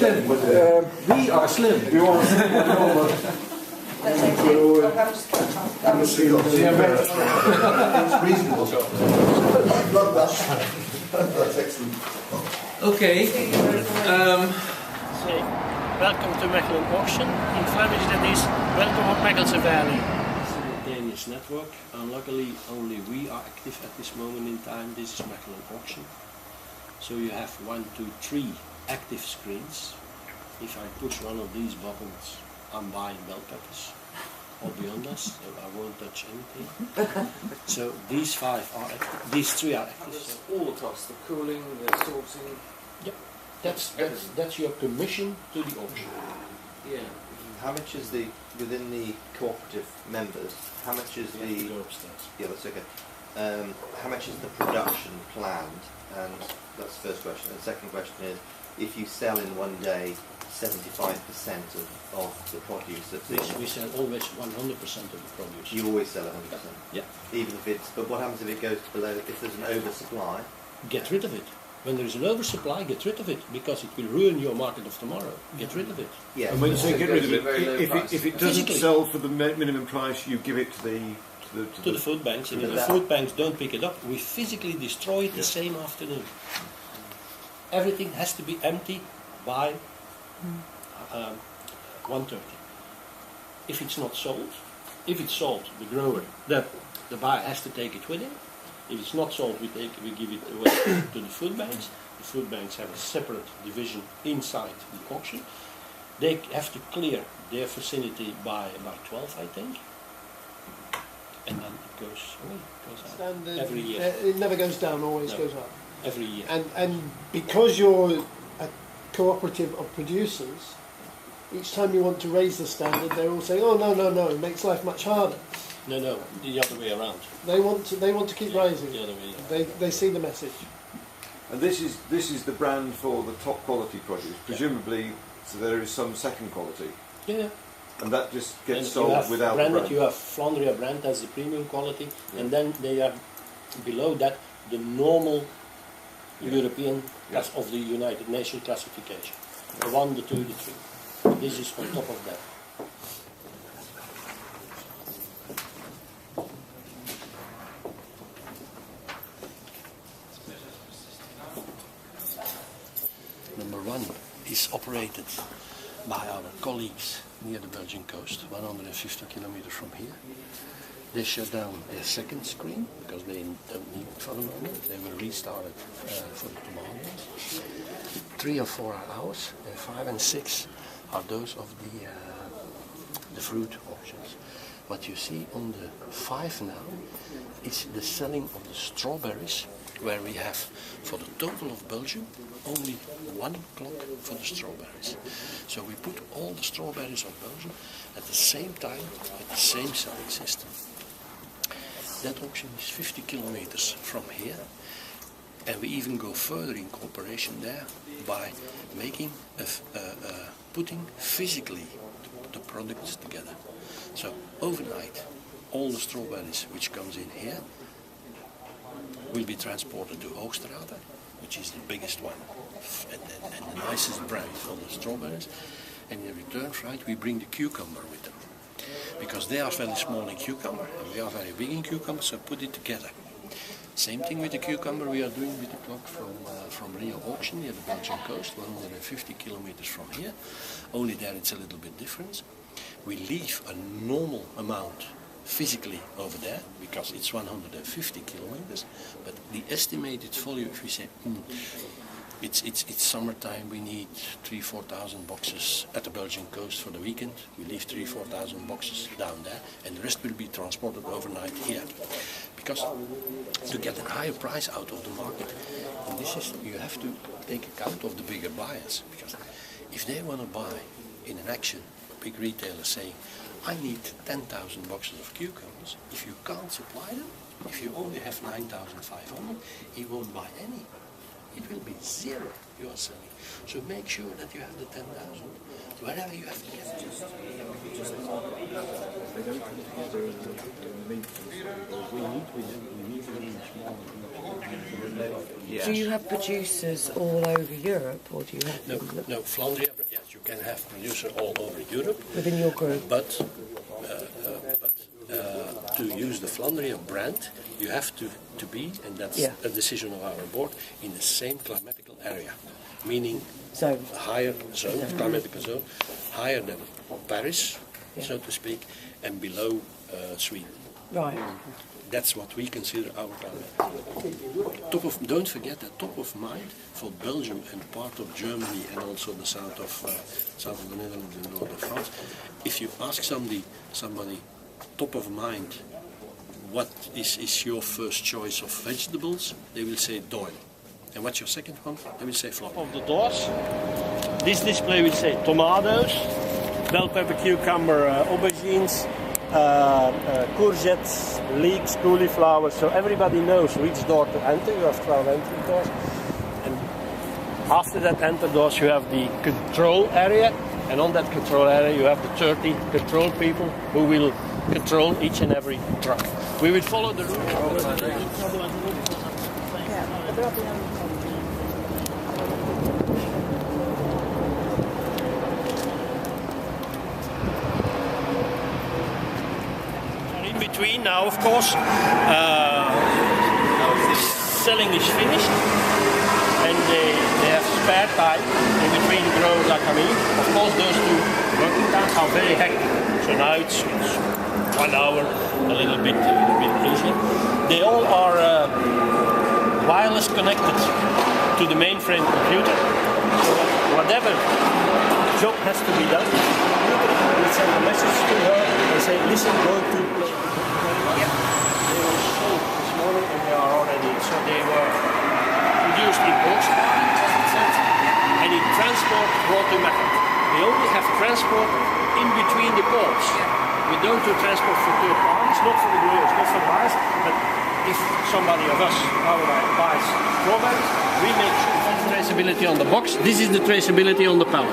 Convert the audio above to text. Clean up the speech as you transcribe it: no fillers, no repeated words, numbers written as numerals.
slim. We are slim. You are slim. That's okay. It's reasonable. That's excellent. Okay. Welcome to Mechelen Auction. In Flemish that is welcome op Mechelse Veilingen. Danish network. Luckily only we are active at this moment in time. This is Mechelen Auction. So you have 1, 2, 3 active screens. If I push one of these buttons, I'm buying bell peppers or beyond us, so I won't touch anything. So these 5 are active, these 3 are active. So all across, the cooling, the sorting. Yep. That's your permission to the auction. Yeah. How much is the, within the cooperative members, how much is the... Go upstairs. Yeah, that's okay. How much is the production planned? And that's the first question. And the second question is, if you sell in one day 75% of the produce that We sell always 100% of the produce. you always sell 100%? Yeah. Even if it's, but what happens if it goes below, if there's an oversupply? Get rid of it. When there is an oversupply, get rid of it, because it will ruin your market of tomorrow. Get rid of it. Yeah. And when you say get rid of it, Very low if it doesn't Physically. sell for the minimum price, you give it to the To the food banks, and if the that- food banks don't pick it up, we physically destroy it the same afternoon. Everything has to be empty by 1:30. If it's not sold, if it's sold, the grower, the buyer has to take it with him. If it's not sold, we give it away to the food banks. The food banks have a separate division inside the auction. They have to clear their vicinity by about 12, I think. And then it goes away, goes out. Standard, Every year. It never goes down, always No. goes up. Every year. And because you're a cooperative of producers, each time you want to raise the standard, they're all saying, "Oh no, it makes life much harder." No, the other way around. They want to keep rising. The other way around. They see the message. And this is the brand for the top quality produce. Presumably, so there is some second quality, Yeah. and that just And gets you sold have without the branded, brand. you have Flandria brand as the premium quality, and then they are below that the normal European class of the United Nations classification. The 1, the 2, the 3. This is on top of that. Number 1 is operated by our colleagues near the Belgian coast, 150 kilometers from here. They shut down their second screen because they don't need it for the moment. They will restart it for the tomorrow. 3 or 4 are ours, and 5 and 6 are those of the fruit auctions. What you see on the 5 now is the selling of the strawberries, where we have, for the total of Belgium, only 1 clock for the strawberries. So we put all the strawberries of Belgium at the same time, at the same selling system. That auction is 50 kilometers from here, and we even go further in cooperation there by making, putting physically the products together. So overnight, all the strawberries which comes in here will be transported to Hoogstraat, which is the biggest one and the nicest brand for the strawberries. And in return flight, we bring the cucumber with them, because they are very small in cucumber and we are very big in cucumber, so put it together. Same thing with the cucumber we are doing with the clock from Rio Auction near the Belgian coast, 150 kilometers from here. Only there it's a little bit different. We leave a normal amount physically over there because it's 150 kilometers, but the estimated volume, if we say it's summertime, we need 3,000-4,000 boxes at the Belgian coast for the weekend. We leave 3,000-4,000 boxes down there, and the rest will be transported overnight here. Because to get a higher price out of the market, in this system you have to take account of the bigger buyers. Because if they want to buy in an action, a big retailer saying, I need 10,000 boxes of cucumbers, if you can't supply them, if you only have 9,500, he won't buy any. It will be zero you are selling. So make sure that you have the 10,000. Wherever you have to get it. We need very small. Yeah. Do you have producers all over Europe, or do you have them No, Flandria, yes, you can have producers all over Europe, within your group? but to use the Flandria brand, you have to be, and that's a decision of our board, in the same climatical area, meaning So, a higher zone, climatical zone, higher than Paris, so to speak, and below Sweden. right. That's what we consider our climate. Don't forget that top of mind for Belgium and part of Germany and also the south of the Netherlands and north of France. If you ask somebody top of mind, what is your first choice of vegetables, they will say Doyle. And what's your second one? They will say flower. Of the doors, this display will say tomatoes, bell pepper, cucumber, aubergines, courgettes, leeks, cauliflowers, so everybody knows which door to enter. You have 12 entry doors. And after that entry doors you have the control area, and on that control area you have the 30 control people who will control each and every truck. We will follow the route. Between now, of course, selling is finished, and they have spare time in between the growers are coming in. Of course, those two working times are very hectic. So now it's 1 hour, a little bit easier. They all are wireless connected to the mainframe computer. So whatever job has to be done, we send a message to her and say, listen, go to play. They were sold this morning and they are already, so they were produced in Oost, and in transport brought to Mechelen. We only have transport in between the calls. We don't do transport for third parties, not for the growers, not for buyers, but if somebody of us, our buys strawberries, we make sure traceability on the box. This is the traceability on the pallet.